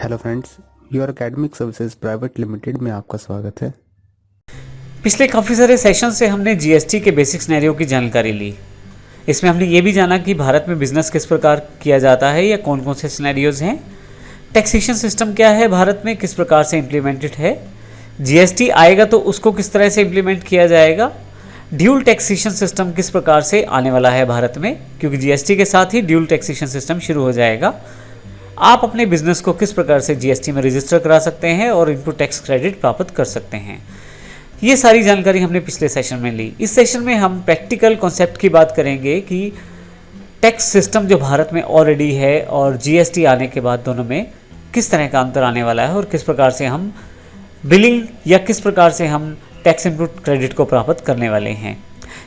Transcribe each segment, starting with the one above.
Hello friends, your academic services private limited में आपका स्वागत है। पिछले काफ़ी सारे सेशन से हमने जीएसटी के बेसिक सिनेरियो की जानकारी ली। इसमें हमने ये भी जाना कि भारत में बिजनेस किस प्रकार किया जाता है या कौन कौन से सिनेरियोज हैं, टैक्सेशन सिस्टम क्या है भारत में, किस प्रकार से इम्प्लीमेंटेड है, जीएसटी आएगा तो उसको किस तरह से इम्प्लीमेंट किया जाएगा, ड्यूल टैक्सेशन सिस्टम किस प्रकार से आने वाला है भारत में, क्योंकि जीएसटी के साथ ही ड्यूल टैक्सेशन सिस्टम शुरू हो जाएगा। आप अपने बिजनेस को किस प्रकार से जीएसटी में रजिस्टर करा सकते हैं और इनपुट टैक्स क्रेडिट प्राप्त कर सकते हैं, ये सारी जानकारी हमने पिछले सेशन में ली। इस सेशन में हम प्रैक्टिकल कॉन्सेप्ट की बात करेंगे कि टैक्स सिस्टम जो भारत में ऑलरेडी है और जीएसटी आने के बाद दोनों में किस तरह का अंतर आने वाला है और किस प्रकार से हम बिलिंग या किस प्रकार से हम टैक्स इनपुट क्रेडिट को प्राप्त करने वाले हैं।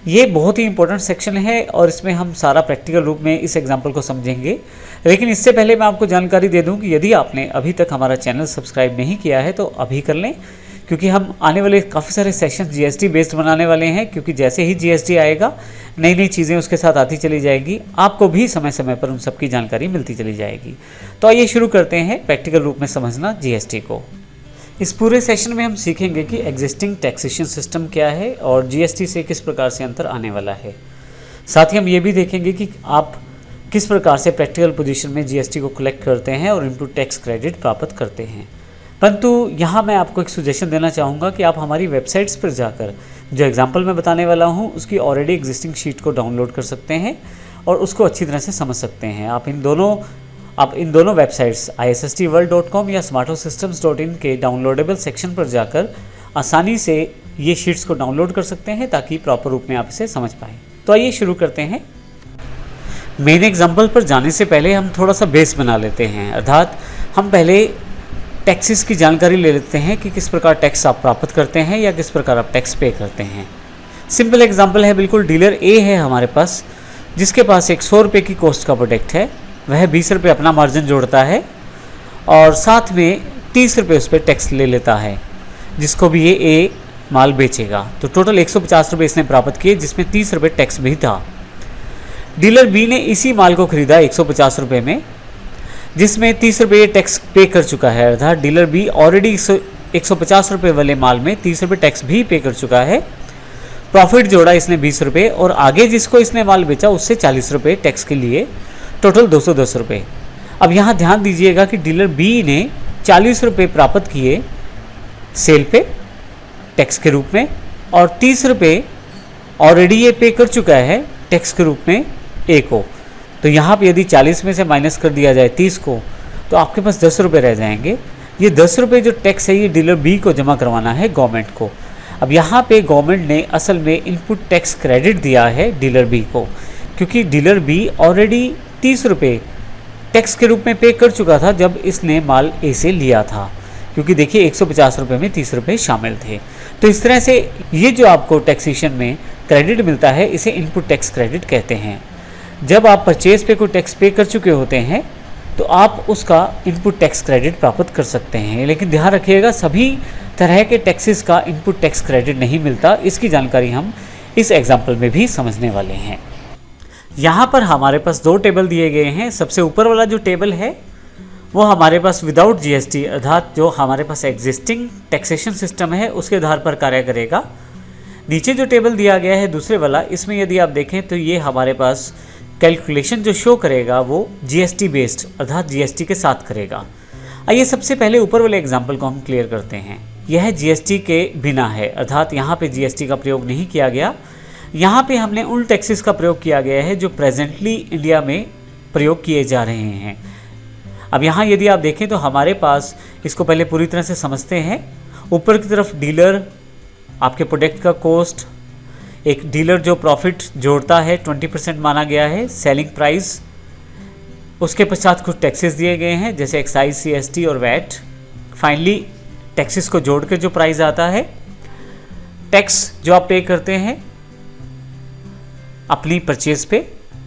ये बहुत ही इंपॉर्टेंट सेक्शन है और इसमें हम सारा प्रैक्टिकल रूप में इस एग्जाम्पल को समझेंगे। लेकिन इससे पहले मैं आपको जानकारी दे दूं कि यदि आपने अभी तक हमारा चैनल सब्सक्राइब नहीं किया है तो अभी कर लें, क्योंकि हम आने वाले काफ़ी सारे सेशन जीएसटी बेस्ड बनाने वाले हैं। क्योंकि जैसे ही जीएसटी आएगा नई नई चीज़ें उसके साथ आती चली जाएगी, आपको भी समय समय पर उन सब की जानकारी मिलती चली जाएगी। तो आइए शुरू करते हैं प्रैक्टिकल रूप में समझना जीएसटी को। इस पूरे सेशन में हम सीखेंगे कि एग्जिस्टिंग टैक्सेशन सिस्टम क्या है और जीएसटी से किस प्रकार से अंतर आने वाला है। साथ ही हम ये भी देखेंगे कि आप किस प्रकार से प्रैक्टिकल पोजीशन में जीएसटी को कलेक्ट करते हैं और इनपुट टैक्स क्रेडिट प्राप्त करते हैं। परंतु यहाँ मैं आपको एक सुजेशन देना चाहूँगा कि आप हमारी वेबसाइट्स पर जाकर जो एग्जाम्पल मैं बताने वाला हूँ उसकी ऑलरेडी एग्जिस्टिंग शीट को डाउनलोड कर सकते हैं और उसको अच्छी तरह से समझ सकते हैं। आप इन दोनों वेबसाइट्स isstworld.com या smartosystems.in के डाउनलोडेबल सेक्शन पर जाकर आसानी से ये शीट्स को डाउनलोड कर सकते हैं ताकि प्रॉपर रूप में आप इसे समझ पाएँ। तो आइए शुरू करते हैं। मेन एग्जाम्पल पर जाने से पहले हम थोड़ा सा बेस बना लेते हैं, अर्थात हम पहले टैक्सेस की जानकारी ले लेते हैं कि किस प्रकार टैक्स आप प्राप्त करते हैं या किस प्रकार आप टैक्स पे करते हैं। सिंपल एग्जाम्पल है, बिल्कुल डीलर ए है हमारे पास, जिसके पास एक 100 रुपये की कॉस्ट का प्रोडक्ट है। वह 20 रुपये अपना मार्जिन जोड़ता है और साथ में 30 रुपये उस पर टैक्स ले लेता है, जिसको भी ये ए माल बेचेगा। तो टोटल 150 रुपये इसने प्राप्त किए, जिसमें 30 रुपये टैक्स भी था। डीलर बी ने इसी माल को खरीदा 150 रुपये में, जिसमें 30 रुपये टैक्स पे कर चुका है। अर्थात डीलर बी ऑलरेडी 150 रुपये वाले माल में 30 रुपये टैक्स भी पे कर चुका है। प्रॉफिट जोड़ा इसने 20 रुपये और आगे जिसको इसने माल बेचा उससे 40 रुपये टैक्स के लिए, टोटल 210 रुपये। अब यहाँ ध्यान दीजिएगा कि डीलर बी ने 40 रुपये प्राप्त किए सेल पे टैक्स के रूप में और 30 रुपये ऑलरेडी ये पे कर चुका है टैक्स के रूप में ए को। तो यहाँ पे यदि 40 में से माइनस कर दिया जाए 30 को, तो आपके पास 10 रुपये रह जाएंगे। ये 10 रुपये जो टैक्स है ये डीलर बी को जमा करवाना है गवर्नमेंट को। अब यहाँ पे गवर्नमेंट ने असल में इनपुट टैक्स क्रेडिट दिया है डीलर बी को, क्योंकि डीलर बी ऑलरेडी 30 रुपये टैक्स के रूप में पे कर चुका था जब इसने माल ए से लिया था, क्योंकि देखिए 150 रुपये में 30 रुपये शामिल थे। तो इस तरह से ये जो आपको टैक्सेशन में क्रेडिट मिलता है इसे इनपुट टैक्स क्रेडिट कहते हैं। जब आप परचेज पे कोई टैक्स पे कर चुके होते हैं तो आप उसका इनपुट टैक्स क्रेडिट प्राप्त कर सकते हैं। लेकिन ध्यान रखिएगा, सभी तरह के टैक्सेस का इनपुट टैक्स क्रेडिट नहीं मिलता। इसकी जानकारी हम इस एग्जाम्पल में भी समझने वाले हैं। यहाँ पर हमारे पास 2 टेबल दिए गए हैं। सबसे ऊपर वाला जो टेबल है वो हमारे पास विदाउट जीएसटी, अर्थात जो हमारे पास एग्जिस्टिंग टैक्सेशन सिस्टम है उसके आधार पर कार्य करेगा। नीचे जो टेबल दिया गया है दूसरे वाला, इसमें यदि आप देखें तो ये हमारे पास कैलकुलेशन जो शो करेगा वो जीएसटी बेस्ड, अर्थात जीएसटी के साथ करेगा। आइए सबसे पहले ऊपर वाले एग्जाम्पल को हम क्लियर करते हैं। यह जीएसटी के बिना है, अर्थात यहाँ पे जीएसटी का प्रयोग नहीं किया गया। यहाँ पे हमने उन टैक्सेस का प्रयोग किया गया है जो प्रेजेंटली इंडिया में प्रयोग किए जा रहे हैं। अब यहाँ यदि आप देखें तो हमारे पास, इसको पहले पूरी तरह से समझते हैं। ऊपर की तरफ डीलर आपके प्रोडक्ट का कॉस्ट, एक डीलर जो प्रॉफिट जोड़ता है 20% माना गया है सेलिंग प्राइस। उसके पश्चात कुछ टैक्सेस दिए गए हैं जैसे एक्साइज, सीएसटी और वैट। फाइनली टैक्सेस को जोड़ के जो प्राइस आता है, टैक्स जो आप पे करते हैं अपनी परचेज पे,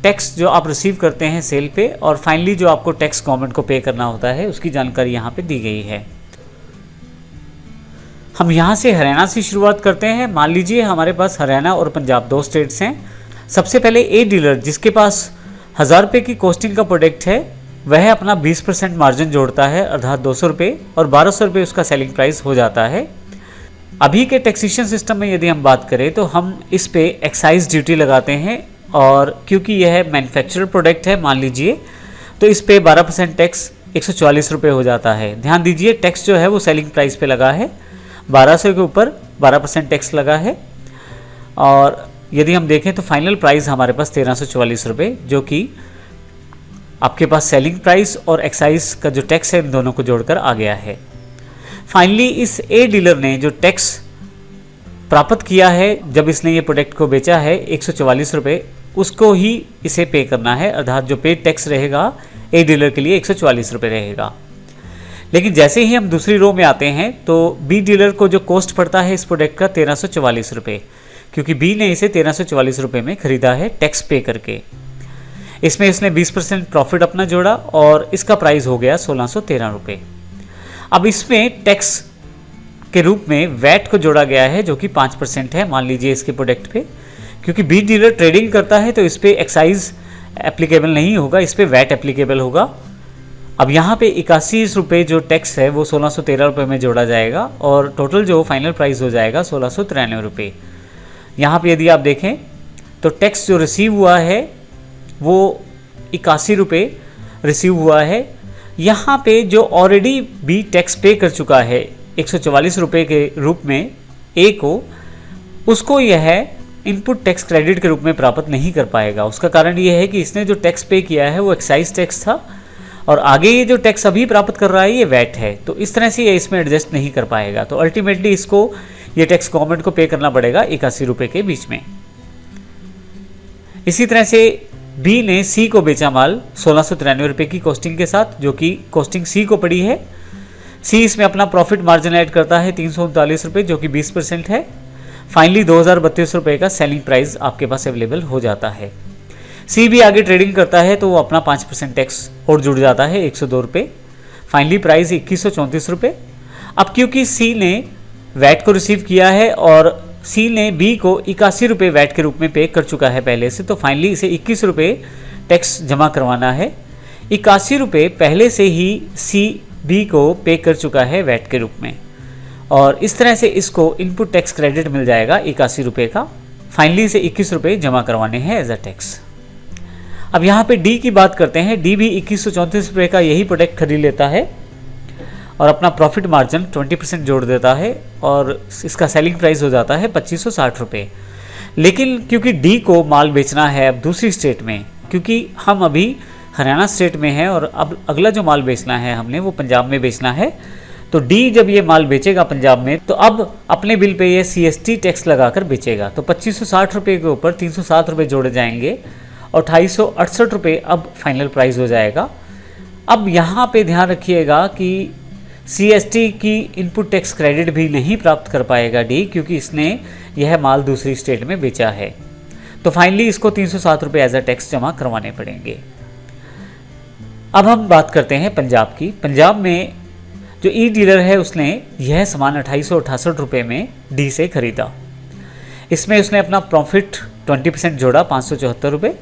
टैक्स जो आप रिसीव करते हैं सेल पे, और फाइनली जो आपको टैक्स गवर्नमेंट को पे करना होता है उसकी जानकारी यहाँ पे दी गई है। हम यहाँ से हरियाणा से शुरुआत करते हैं। मान लीजिए हमारे पास हरियाणा और पंजाब 2 स्टेट्स हैं। सबसे पहले ए डीलर जिसके पास 1000 रुपये की कॉस्टिंग का प्रोडक्ट है वह अपना 20% मार्जिन जोड़ता है, अर्थात 200 रुपये, और 1200 रुपये उसका सेलिंग प्राइस हो जाता है। अभी के टैक्सेशन सिस्टम में यदि हम बात करें तो हम इस पे एक्साइज ड्यूटी लगाते हैं, और क्योंकि यह मैन्युफैक्चरर प्रोडक्ट है मान लीजिए, तो इस पे 12% टैक्स 144 रुपये हो जाता है। ध्यान दीजिए टैक्स जो है वो सेलिंग प्राइस पे लगा है, 1200 के ऊपर 12% टैक्स लगा है, और यदि हम देखें तो फाइनल प्राइस हमारे पास 1344 रुपये, जो कि आपके पास सेलिंग प्राइस और एक्साइज का जो टैक्स है इन दोनों को जोड़कर आ गया है। फाइनली इस ए डीलर ने जो टैक्स प्राप्त किया है जब इसने ये प्रोडक्ट को बेचा है 144 रुपये, उसको ही इसे पे करना है, अर्थात जो पे टैक्स रहेगा ए डीलर के लिए 144 रुपये रहेगा। लेकिन जैसे ही हम दूसरी रो में आते हैं तो बी डीलर को जो कॉस्ट पड़ता है इस प्रोडक्ट का 1344 रुपये, क्योंकि बी ने इसे 1344 रुपये में खरीदा है टैक्स पे करके। इसमें इसने 20% प्रॉफिट अपना जोड़ा और इसका प्राइस हो गया 1613 रुपये। अब इसमें टैक्स के रूप में वैट को जोड़ा गया है जो कि 5% है मान लीजिए इसके प्रोडक्ट पे, क्योंकि बी डीलर ट्रेडिंग करता है तो इस पर एक्साइज एप्लीकेबल नहीं होगा, इस पर वैट एप्लीकेबल होगा। अब यहाँ पे 81 रुपये जो टैक्स है वो 1613 रुपये में जोड़ा जाएगा और टोटल जो फाइनल प्राइस हो जाएगा 1693 रुपये। यहाँ पे यदि आप देखें तो टैक्स जो रिसीव हुआ है वो 81 रुपये रिसीव हुआ है। यहाँ पे जो ऑलरेडी बी टैक्स पे कर चुका है 144 रुपये के रूप में ए को, उसको यह इनपुट टैक्स क्रेडिट के रूप में प्राप्त नहीं कर पाएगा। उसका कारण यह है कि इसने जो टैक्स पे किया है वो एक्साइज टैक्स था और आगे ये जो टैक्स अभी प्राप्त कर रहा है ये वैट है, तो इस तरह से ये इसमें एडजस्ट नहीं कर पाएगा। तो अल्टीमेटली इसको ये टैक्स गवर्नमेंट को पे करना पड़ेगा 81 रुपये के बीच में। इसी तरह से बी ने सी को बेचा माल 1693 रुपये की कॉस्टिंग के साथ, जो कि कॉस्टिंग सी को पड़ी है। सी इसमें अपना प्रॉफिट मार्जिन ऐड करता है 339 रुपये, जो कि 20% है। फाइनली 2032 रुपये का सेलिंग प्राइस आपके पास अवेलेबल हो जाता है। सी भी आगे ट्रेडिंग करता है तो वो अपना 5% टैक्स और जुड़ जाता है 102 रुपये। फाइनली प्राइस 2134 रुपये। अब क्योंकि सी ने वैट को रिसीव किया है और सी ने बी को 81 रुपये वैट के रूप में पे कर चुका है पहले से, तो फाइनली इसे 21 रुपये टैक्स जमा करवाना है। 81 रुपये पहले से ही सी बी को पे कर चुका है वैट के रूप में, और इस तरह से इसको इनपुट टैक्स क्रेडिट मिल जाएगा 81 रुपये का। फाइनली इसे 21 रुपये जमा करवाने हैं एज अ टैक्स। अब यहाँ पे डी की बात करते हैं। डी भी 2134 रुपये का यही प्रोडक्ट खरीद लेता है और अपना प्रॉफिट मार्जिन 20% जोड़ देता है और इसका सेलिंग प्राइस हो जाता है 2560 रुपये। लेकिन क्योंकि डी को माल बेचना है अब दूसरी स्टेट में, क्योंकि हम अभी हरियाणा स्टेट में हैं और अब अगला जो माल बेचना है हमने वो पंजाब में बेचना है, तो डी जब ये माल बेचेगा पंजाब में तो अब अपने बिल पे ये CST टैक्स लगाकर बेचेगा। तो 2560 रुपये के ऊपर 307 रुपये जोड़े जाएंगे और 2868 रुपये अब फाइनल प्राइस हो जाएगा। अब यहाँ पे ध्यान रखिएगा कि CST की इनपुट टैक्स क्रेडिट भी नहीं प्राप्त कर पाएगा डी, क्योंकि इसने यह माल दूसरी स्टेट में बेचा है। तो फाइनली इसको 307 रुपये एज अ टैक्स जमा करवाने पड़ेंगे। अब हम बात करते हैं पंजाब की। पंजाब में जो ई डीलर है उसने यह सामान 2868 रुपये में डी से खरीदा। इसमें उसने अपना प्रॉफिट 20% जोड़ा 574 रुपये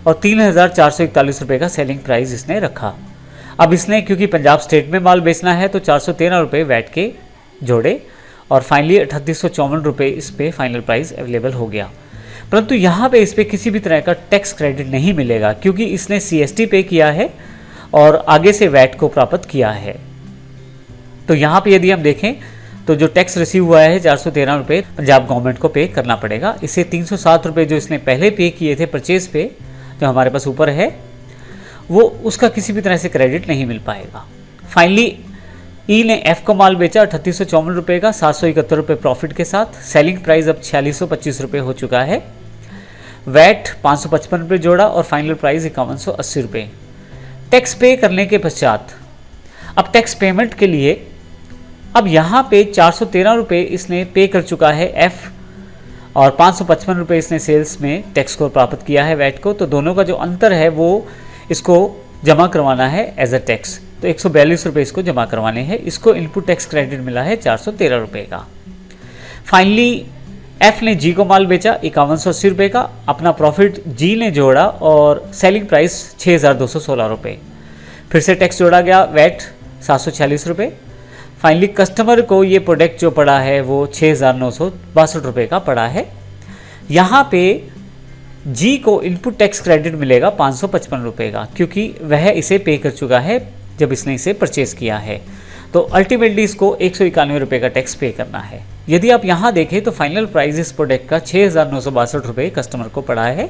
और 3441 रुपये का सेलिंग प्राइस इसने रखा। अब इसने क्योंकि पंजाब स्टेट में माल बेचना है तो 413 रुपये वैट के जोड़े और फाइनली 3854 रुपये इस पे फाइनल प्राइस अवेलेबल हो गया। परंतु यहाँ पे इस पर किसी भी तरह का टैक्स क्रेडिट नहीं मिलेगा, क्योंकि इसने CST पे किया है और आगे से वैट को प्राप्त किया है। तो यहाँ पे यदि हम देखें तो जो टैक्स रिसीव हुआ है 413 रुपये पंजाब गवर्नमेंट को पे करना पड़ेगा। इसे 307 रुपये जो इसने पहले पे किए थे परचेज पे, जो हमारे पास ऊपर है, वो उसका किसी भी तरह से क्रेडिट नहीं मिल पाएगा। फाइनली ई ने एफ को माल बेचा 3854 रुपये का 771 रुपये प्रॉफिट के साथ। सेलिंग प्राइस अब 4625 रुपये हो चुका है। वैट 555 रुपये जोड़ा और फाइनल प्राइस 5180 रुपये। टैक्स पे करने के पश्चात अब टैक्स पेमेंट के लिए अब यहाँ पे 413 रुपये इसने पे कर चुका है एफ और 555 रुपये इसने सेल्स में टैक्स को प्राप्त किया है वैट को। तो दोनों का जो अंतर है वो इसको जमा करवाना है एज अ टैक्स। तो 142 रुपये इसको जमा करवाने हैं। इसको इनपुट टैक्स क्रेडिट मिला है 413 रुपये का। फाइनली एफ ने जी को माल बेचा 5180 रुपये का। अपना प्रॉफिट जी ने जोड़ा और सेलिंग प्राइस 6216 रुपये। फिर से टैक्स जोड़ा गया, वैट 746 रुपये। फाइनली कस्टमर को ये प्रोडक्ट जो पड़ा है वो 6,962 रुपये का पड़ा है। यहाँ पे जी को इनपुट टैक्स क्रेडिट मिलेगा 555 रुपये का, क्योंकि वह इसे पे कर चुका है जब इसने इसे परचेज़ किया है। तो अल्टीमेटली इसको 191 रुपये का टैक्स पे करना है। यदि आप यहाँ देखें तो फाइनल प्राइस इस प्रोडक्ट का 6,962 रुपये कस्टमर को पड़ा है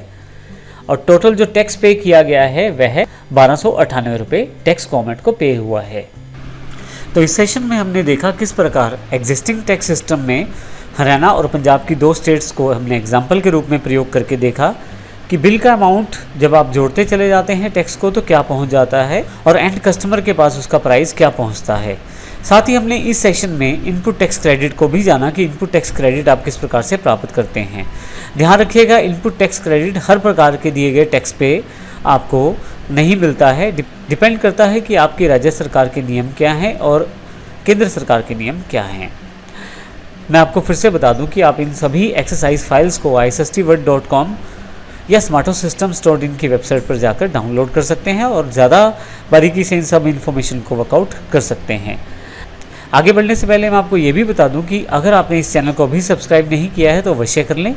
और टोटल जो टैक्स पे किया गया है वह 1,298 रुपये टैक्स गवर्नमेंट को पे हुआ है। तो इस सेशन में हमने देखा किस प्रकार एग्जिस्टिंग टैक्स सिस्टम में हरियाणा और पंजाब की 2 स्टेट्स को हमने एग्जाम्पल के रूप में प्रयोग करके देखा कि बिल का अमाउंट जब आप जोड़ते चले जाते हैं टैक्स को तो क्या पहुंच जाता है और एंड कस्टमर के पास उसका प्राइस क्या पहुंचता है। साथ ही हमने इस सेशन में इनपुट टैक्स क्रेडिट को भी जाना कि इनपुट टैक्स क्रेडिट आप किस प्रकार से प्राप्त करते हैं। ध्यान रखिएगा, इनपुट टैक्स क्रेडिट हर प्रकार के दिए गए टैक्स पे आपको नहीं मिलता है। डिपेंड करता है कि आपकी राज्य सरकार के नियम क्या हैं और केंद्र सरकार के नियम क्या हैं। मैं आपको फिर से बता दूं कि आप इन सभी एक्सरसाइज फाइल्स को isstword.com या smartosystem.in की वेबसाइट पर जाकर डाउनलोड कर सकते हैं और ज़्यादा बारीकी से इन सब इन्फॉर्मेशन को वर्कआउट कर सकते हैं। आगे बढ़ने से पहले मैं आपको ये भी बता दूं कि अगर आपने इस चैनल को अभी सब्सक्राइब नहीं किया है तो अवश्य कर लें,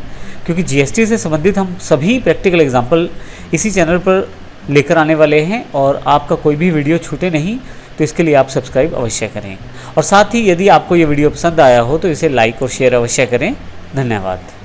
क्योंकि जीएसटी से संबंधित हम सभी प्रैक्टिकल एग्जाम्पल इसी चैनल पर लेकर आने वाले हैं और आपका कोई भी वीडियो छूटे नहीं, तो इसके लिए आप सब्सक्राइब अवश्य करें। और साथ ही यदि आपको ये वीडियो पसंद आया हो तो इसे लाइक और शेयर अवश्य करें। धन्यवाद।